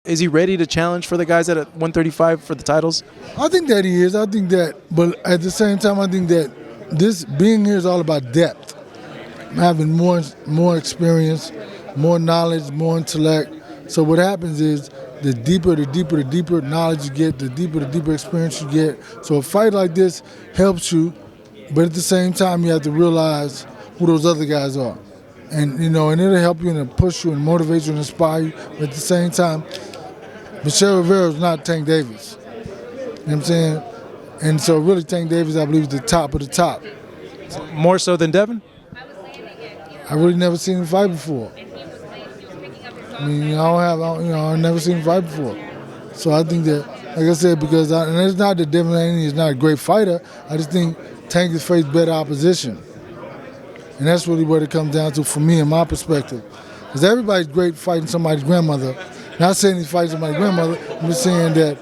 Is he ready to challenge for the guys at 135 for the titles? I think that he is. I think that, but at the same time, I think that this being here is all about depth, having more experience, more knowledge, more intellect. So what happens is the deeper knowledge you get, the deeper experience you get. So a fight like this helps you, but at the same time, you have to realize who those other guys are. And, and it'll help you and push you and motivate you and inspire you. But at the same time, Michelle Rivera is not Tank Davis. You know what I'm saying? And so really Tank Davis, I believe, is the top of the top. More so than Devin? I really never seen him fight before. I mean, I've never seen him fight before. So I think that, like I said, and it's not that Devin Haney is not a great fighter, I just think Tank has faced better opposition. And that's really what it comes down to for me in my perspective. Because everybody's great fighting somebody's grandmother. Not saying he's fighting somebody's grandmother, I'm just saying that,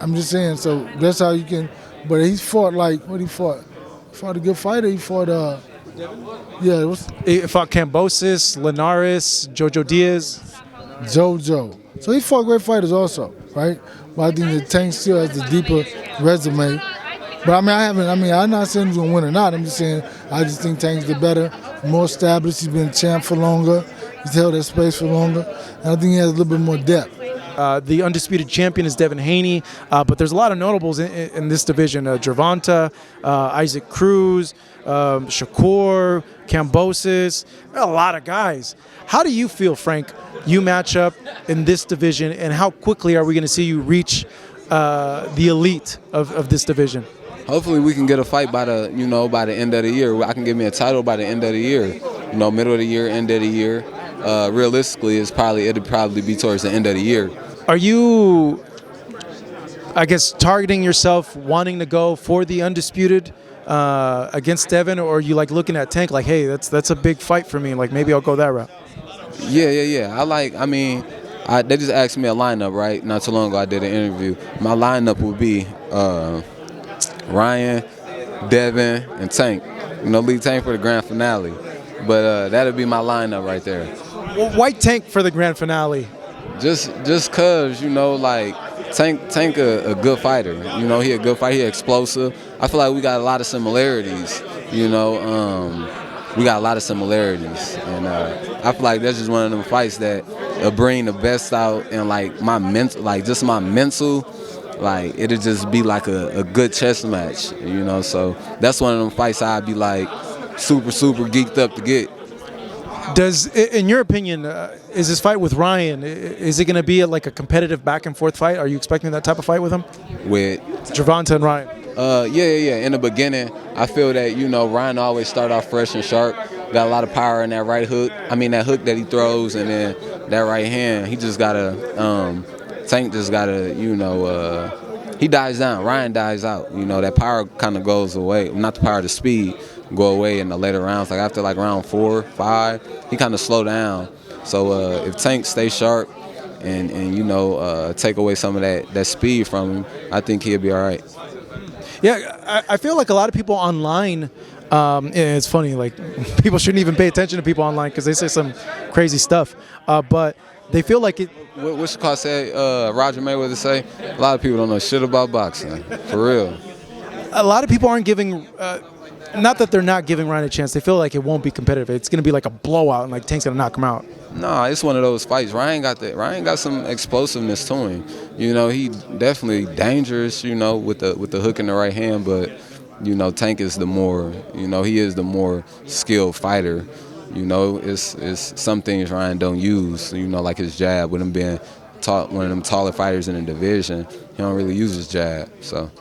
I'm just saying, so that's how you can, but he's fought what he fought? He fought a good fighter, he fought, He fought Cambosis, Linares, Jojo Diaz. JoJo. So he fought great fighters also, right? But I think that Tank still has the deeper resume. But I'm not saying he's gonna win or not. I'm just saying I just think Tank's the better, more established. He's been a champ for longer. He's held that space for longer. And I think he has a little bit more depth. The undisputed champion is Devin Haney, but there's a lot of notables in this division. Gervonta, Isaac Cruz, Shakur, Cambosis, a lot of guys. How do you feel, Frank, you match up in this division, and how quickly are we going to see you reach the elite of this division? Hopefully we can get a fight by the end of the year. I can get me a title by the end of the year. Middle of the year, end of the year. Realistically, it'll probably be towards the end of the year. Are you, I guess, targeting yourself, wanting to go for the undisputed against Devin, or are you looking at Tank like, hey, that's a big fight for me, maybe I'll go that route? Yeah. They just asked me a lineup, right? Not too long ago I did an interview. My lineup would be Ryan, Devin, and Tank. Lead Tank for the grand finale. But that'll be my lineup right there. Well, why Tank for the grand finale? Just cause Tank a good fighter. He a good fighter. He explosive. I feel like we got a lot of similarities. We got a lot of similarities, and I feel like that's just one of them fights that bring the best out in my mental, my mental. It'll just be a good chess match. So that's one of them fights I'd be super geeked up to get. In your opinion, is this fight with Ryan, is it going to be a competitive back and forth fight? Are you expecting that type of fight with him? With Gervonta and Ryan? Yeah. In the beginning, I feel that, Ryan always start off fresh and sharp. Got a lot of power in that right hook. That hook that he throws, and then that right hand, he just got to, Tank just got to, he dies down. Ryan dies out. That power kind of goes away. Not the power, the speed go away in the later rounds. After round 4, 5, he kind of slow down. So if Tank stays sharp and take away some of that speed from him, I think he'll be all right. Yeah, I feel like a lot of people online, it's funny, people shouldn't even pay attention to people online because they say some crazy stuff. But they feel like it. What's the call say? Roger Mayweather say, a lot of people don't know shit about boxing, for real. A lot of people aren't giving, not that they're not giving Ryan a chance, they feel like it won't be competitive. It's going to be a blowout and Tank's going to knock him out. Nah, it's one of those fights. Ryan got some explosiveness to him. He definitely dangerous, with the hook in the right hand, but, Tank is the more, he is the more skilled fighter. It's some things Ryan don't use, like his jab. With him being one of them taller fighters in the division, he don't really use his jab. So,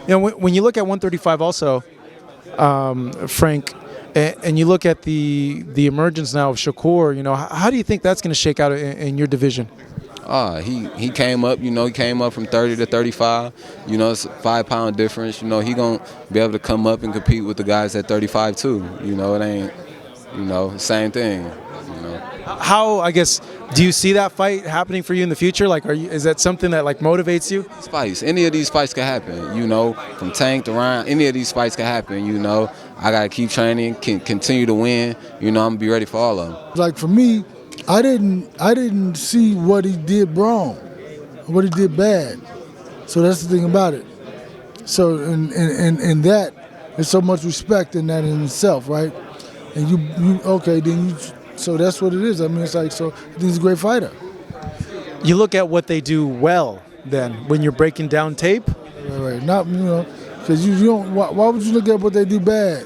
when you look at 135 also, Frank, and you look at the emergence now of Shakur, how do you think that's going to shake out in your division? He came up, he came up from 30 to 35. It's a 5-pound difference. He gonna be able to come up and compete with the guys at 35 too. It ain't. Same thing. How, I guess, do you see that fight happening for you in the future? Is that something that motivates you? Fights. Any of these fights can happen. From Tank to Ryan, any of these fights can happen. I gotta keep training, continue to win. I'm gonna be ready for all of them. For me, I didn't see what he did wrong, what he did bad. So that's the thing about it. So in that, there's so much respect in that in itself, right? And you okay, then you, so that's what it is. I mean, it's like, so I think he's a great fighter. You look at what they do well then when you're breaking down tape. Right. Not, because you don't, why would you look at what they do bad?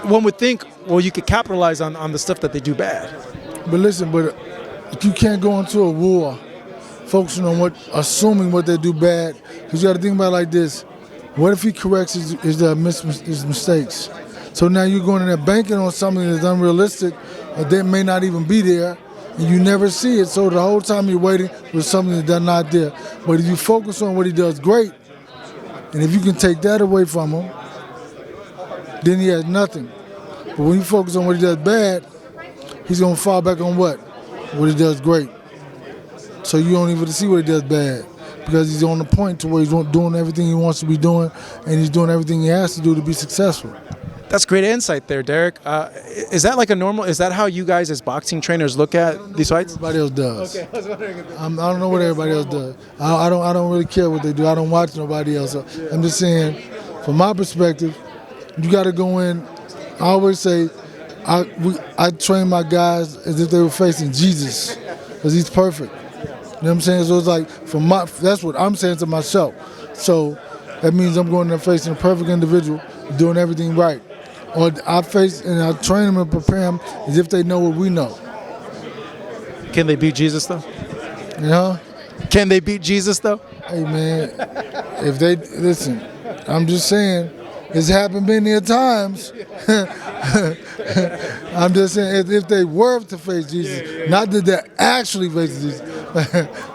One would think, well, you could capitalize on the stuff that they do bad. But listen, you can't go into a war focusing on assuming what they do bad, because you got to think about it like this. What if he corrects his mistakes? So now you're going in there banking on something that's unrealistic, or that may not even be there, and you never see it. So the whole time you're waiting for something that's not there. But if you focus on what he does great, and if you can take that away from him, then he has nothing. But when you focus on what he does bad, he's going to fall back on what? What he does great. So you don't even see what he does bad, because he's on the point to where he's doing everything he wants to be doing, and he's doing everything he has to do to be successful. That's great insight there, Derek. Is that like is that how you guys as boxing trainers look at these fights? Everybody else does. Okay, I was wondering. I don't know what everybody else does. I don't really care what they do. I don't watch nobody else. I'm just saying, from my perspective, you got to go in. I always say, I train my guys as if they were facing Jesus, because he's perfect. You know what I'm saying? So it's like, that's what I'm saying to myself. So that means I'm going there facing a perfect individual, doing everything right. Or I train them and prepare them as if they know what we know. Can they beat Jesus though? You know? Can they beat Jesus though? Hey man, if they listen, I'm just saying, it's happened many a times. I'm just saying, if they were to face Jesus, not that they're actually facing Jesus.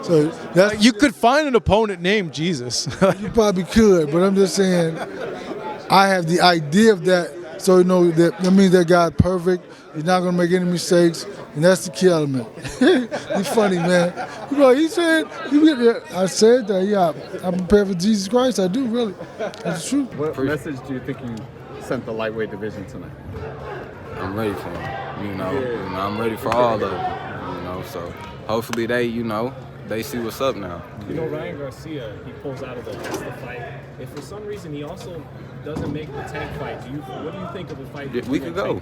So You could find an opponent named Jesus. You probably could, but I'm just saying, I have the idea of that. So that means that God's perfect. He's not gonna make any mistakes, and that's the key element. He's funny, man. He said, I said that, yeah, I'm prepared for Jesus Christ. I do, really. That's true. What message do you think you sent the lightweight division tonight? I'm ready for them. I'm ready for all of them. So hopefully they see what's up now. Ryan Garcia, he pulls out of the fight. If for some reason he also doesn't make the tank fight, what do you think of the fight? We could go.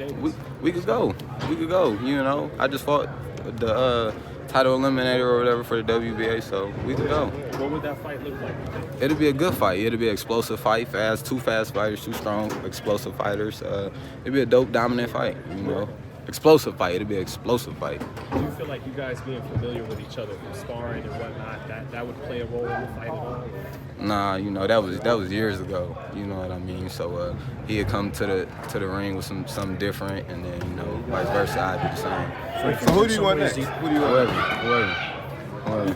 We could go. We could go. I just fought the title eliminator or whatever for the WBA, so we could go. What would that fight look like? It'll be a good fight. It'll be an explosive fight, two fast fighters, two strong, explosive fighters. It'll be a dope, dominant fight. Explosive fight. It'll be an explosive fight. Do you feel like you guys being familiar with each other from sparring and whatnot, that would play a role in the fight at all? Nah, that was years ago. You know what I mean? So he had come to the ring with something different, and then vice versa, I'd do the same. So who do you want next? Whoever.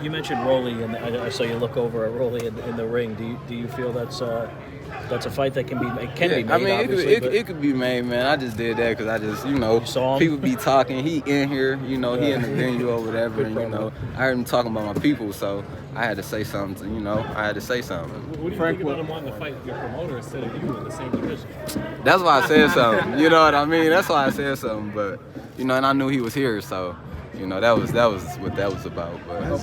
You mentioned Rolly, and I saw you look over at Rolly in the ring. Do you feel that's a fight that can be made? I mean, it could be made, man. I just did that because I just, saw him? people be talking. He in here, he in the venue or whatever, and I heard him talking about my people, so I had to say something. I had to say something. What do you think about him wanting to fight your promoter instead of you in the same division? That's why I said something. You know what I mean? That's why I said something. But and I knew he was here, so that was what that was about. But